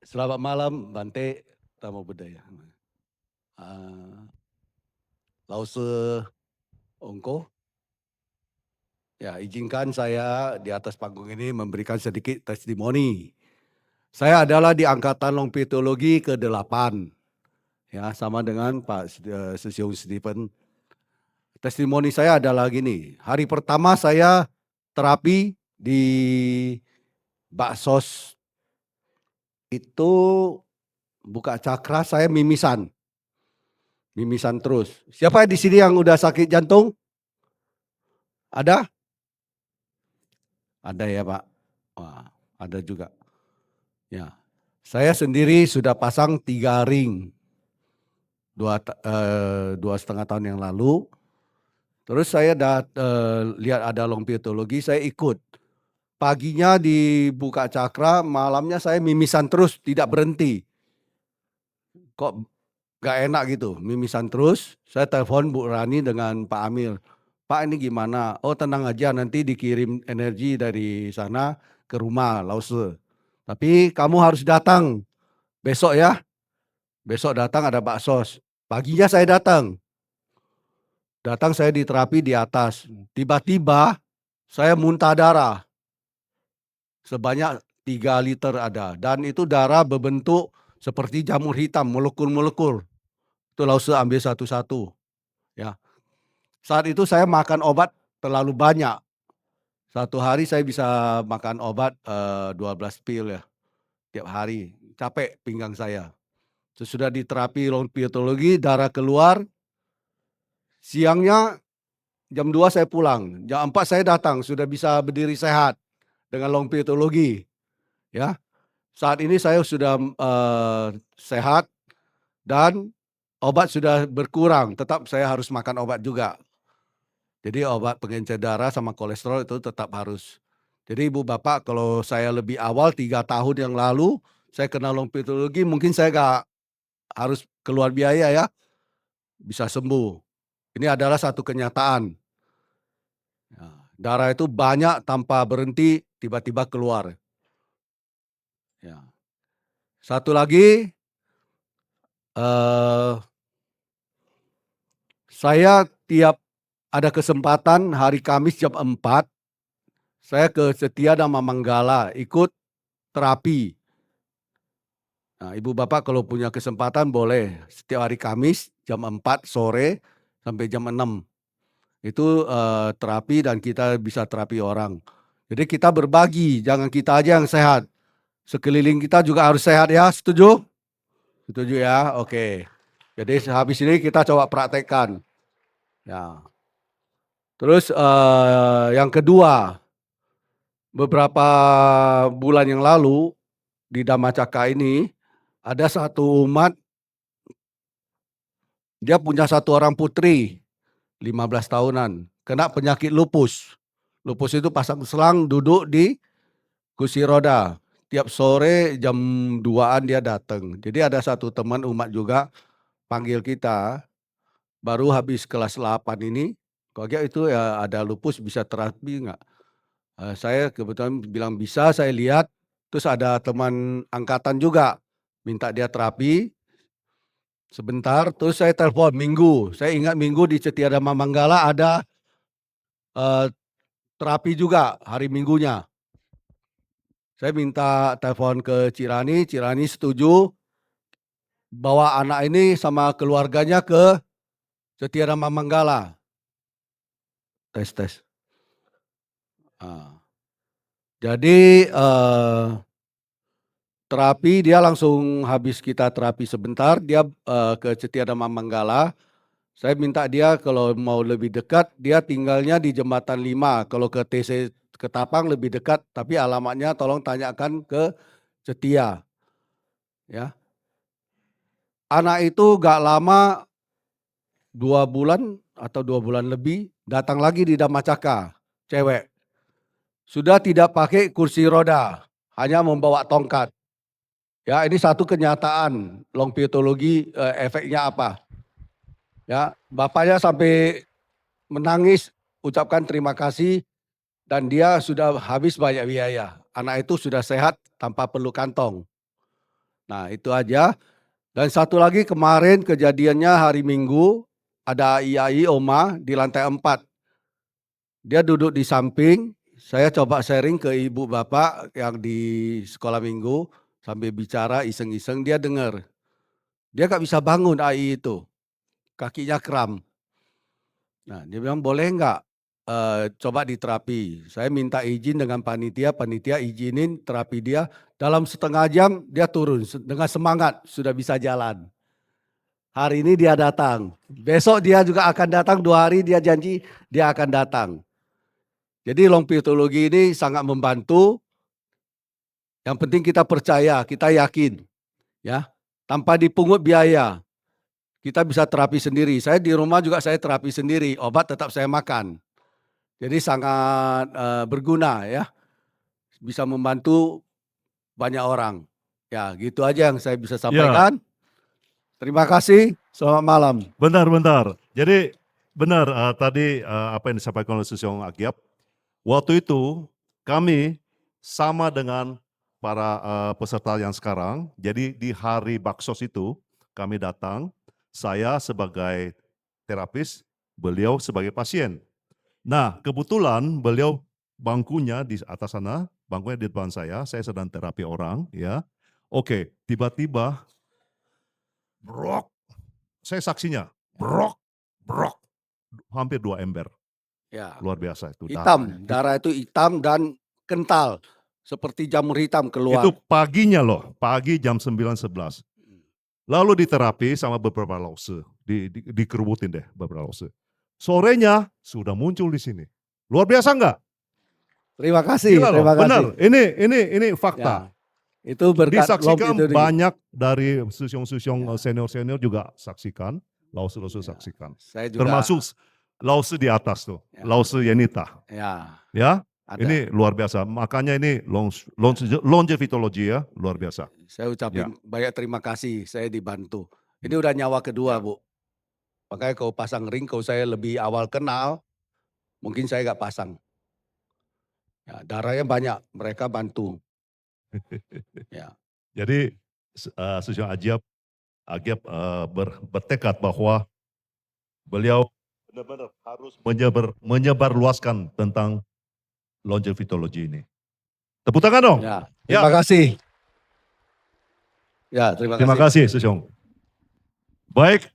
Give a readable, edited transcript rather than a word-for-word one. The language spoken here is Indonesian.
Selamat malam Bante, tamu budaya. Lause Ongko, ya izinkan saya di atas panggung ini memberikan sedikit testimoni. Saya adalah di angkatan Longpitologi ke-8, ya sama dengan Pak Sesiung Stephen. Testimoni saya adalah gini, hari pertama saya terapi di Baksos itu buka cakra saya mimisan terus. Siapa di sini yang udah sakit jantung? Ada? Ada ya Pak? Wah, ada juga. Ya, saya sendiri sudah pasang 3 ring, 2,5 tahun yang lalu. Terus saya lihat ada longpitologi, saya ikut. Paginya dibuka cakra, malamnya saya mimisan terus, tidak berhenti. Kok gak enak gitu, mimisan terus. Saya telepon Bu Rani dengan Pak Amir. Pak ini gimana? Oh tenang aja, nanti dikirim energi dari sana ke rumah, Lause. Tapi kamu harus datang besok ya. Besok datang ada baksos. Paginya saya datang. Datang saya diterapi di atas. Tiba-tiba saya muntah darah. Sebanyak 3 liter ada. Dan itu darah berbentuk seperti jamur hitam, molekul-molekul. Itu Lause ambil satu-satu. Ya. Saat itu saya makan obat terlalu banyak. Satu hari saya bisa makan obat 12 pil ya. Tiap hari. Capek pinggang saya. Sesudah diterapi longpitologi, darah keluar. Siangnya jam 2 saya pulang. Jam 4 saya datang, sudah bisa berdiri sehat dengan longpitologi. Ya. Saat ini saya sudah sehat dan obat sudah berkurang. Tetap saya harus makan obat juga. Jadi obat pengencer darah sama kolesterol itu tetap harus. Jadi Ibu Bapak kalau saya lebih awal 3 tahun yang lalu, saya kenal longpitologi mungkin saya gak harus keluar biaya ya, bisa sembuh. Ini adalah satu kenyataan. Ya, darah itu banyak tanpa berhenti tiba-tiba keluar. Ya. Satu lagi, saya tiap ada kesempatan hari Kamis jam 4, saya ke Setia Dhamma Manggala ikut terapi. Nah, Ibu Bapak kalau punya kesempatan boleh setiap hari Kamis jam 4 sore sampai jam 6. Itu terapi dan kita bisa terapi orang. Jadi kita berbagi, jangan kita aja yang sehat. Sekeliling kita juga harus sehat ya, setuju? Setuju ya, oke. Jadi habis ini kita coba praktekkan. Ya. Terus yang kedua, beberapa bulan yang lalu di Dhammacakka ini ada satu umat, dia punya satu orang putri 15 tahunan, kena penyakit lupus. Lupus itu pasang selang duduk di kursi roda. Tiap sore jam 2-an dia datang. Jadi ada satu teman umat juga panggil kita, baru habis kelas 8 ini, kok itu ya ada lupus bisa terapi nggak? Saya kebetulan bilang bisa, saya lihat, terus ada teman angkatan juga minta dia terapi. Sebentar, terus saya telepon Minggu. Saya ingat Minggu di Setia Dhamma Manggala ada terapi juga hari Minggunya. Saya minta telepon ke Cirani, Cirani setuju bawa anak ini sama keluarganya ke Setia Dhamma Manggala. Tes. Jadi terapi dia langsung habis kita terapi sebentar, dia ke Setia Dhamma Manggala. Saya minta dia kalau mau lebih dekat, dia tinggalnya di Jembatan 5. Kalau ke TC Ketapang lebih dekat, tapi alamatnya tolong tanyakan ke Setia. Ya. Anak itu gak lama, 2 bulan atau 2 bulan lebih, datang lagi di Dhammacakka, cewek. Sudah tidak pakai kursi roda, hanya membawa tongkat. Ya, ini satu kenyataan longpitologi, efeknya apa. Ya, bapaknya sampai menangis, ucapkan terima kasih, dan dia sudah habis banyak biaya. Anak itu sudah sehat tanpa perlu kantong. Nah, itu aja. Dan satu lagi kemarin kejadiannya hari Minggu, ada ai Oma di lantai 4. Dia duduk di samping, saya coba sharing ke ibu bapak yang di sekolah minggu, sambil bicara iseng-iseng dia dengar. Dia nggak bisa bangun ai itu, kakinya kram. Nah, dia bilang boleh nggak coba diterapi. Saya minta izin dengan panitia izinin terapi dia. Dalam setengah jam dia turun dengan semangat sudah bisa jalan. Hari ini dia datang. Besok dia juga akan datang 2 hari dia janji dia akan datang. Jadi longpitologi ini sangat membantu. Yang penting kita percaya, kita yakin. Ya, tanpa dipungut biaya. Kita bisa terapi sendiri. Saya di rumah juga saya terapi sendiri, obat tetap saya makan. Jadi sangat berguna ya. Bisa membantu banyak orang. Ya, gitu aja yang saya bisa Ya, sampaikan. Terima kasih. Selamat malam. bentar. Jadi benar tadi apa yang disampaikan oleh Susiong Agiap. Waktu itu kami sama dengan para peserta yang sekarang. Jadi di hari Baksos itu kami datang, saya sebagai terapis, beliau sebagai pasien. Nah, kebetulan beliau bangkunya di atas sana, bangkunya di depan saya sedang terapi orang, ya. Oke, tiba-tiba brok, saya saksinya, brok, hampir 2 ember. Ya. Luar biasa itu. Darah itu hitam dan kental. Seperti jamur hitam Itu keluar. paginya loh, pagi jam 9.11. Lalu diterapi sama beberapa lause, dikerubutin deh beberapa lause. Sorenya sudah muncul di sini. Luar biasa enggak? Terima kasih, Gila loh, terima kasih. benar. Ini fakta. Ya, itu berkat Disaksikan longpitologi. banyak dari susiong-susiong senior-senior juga saksikan, lause-lause saksikan. Saya juga. Termasuk lause di atas tuh, lause Yenita. Ya. Ya, Ada. ini luar biasa. Makanya ini longevitologi ya, luar biasa. Saya ucapin banyak terima kasih, saya dibantu. Ini udah nyawa kedua, Bu. Makanya kalau pasang ring, kalau saya lebih awal kenal, mungkin saya nggak pasang. Ya, darahnya banyak, mereka bantu. Ya. Jadi Susiong Agiap bertekad bahwa beliau benar-benar harus menyebarluaskan tentang longevitologi ini. Tepuk tangan dong. Ya, terima kasih. Ya, terima kasih. Terima kasih, Susiong. Baik,